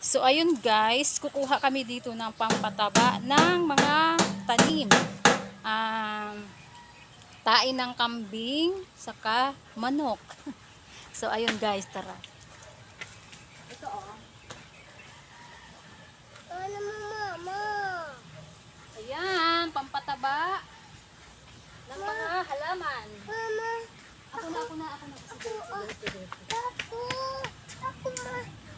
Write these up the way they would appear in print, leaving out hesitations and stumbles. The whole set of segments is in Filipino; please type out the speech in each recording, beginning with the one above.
So ayun guys, kukuha kami dito ng pampataba ng mga tanim. Tain ng kambing, saka manok. So ayun guys, tara. Ito oh. Ano mo, mama? Ayan, pampataba ng mga halaman. Mama, Ako na. ako, ma.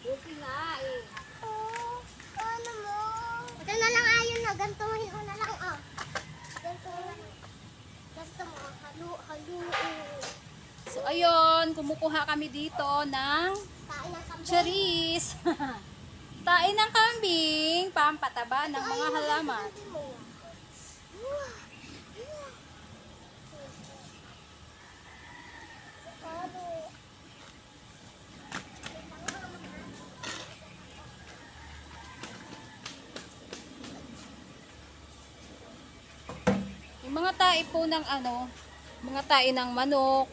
Okay nga eh. Oh, ano mo? Ito na lang ayon na, gantuhin mo na lang, oh. Ganto lang. Ganto mo, halo. So ayun, kumukuha kami dito ng Tain ng kambing. cherries. Tain ng kambing, pampataba ng mga halaman. Yung mga tae po ng mga tae ng manok,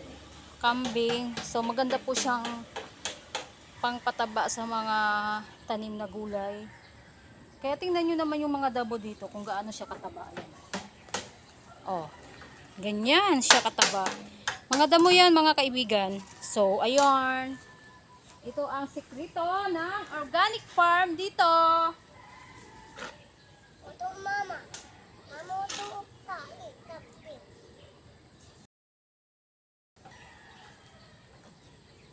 kambing. So maganda po siyang pangpataba sa mga tanim na gulay. Kaya tingnan nyo naman yung mga dabo dito kung gaano siya kataba. Oh, ganyan siya kataba. Mga damo yan mga kaibigan. So ayun. Ito ang sekreto ng organic farm dito. Ito, mama. Mama, ito, tain, kambing.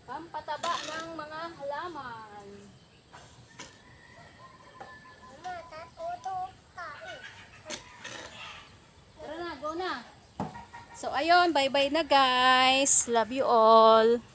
Pampataba ng mga halaman. Mama, ito, tain. Tara na, go na. So ayun, bye-bye na guys. Love you all.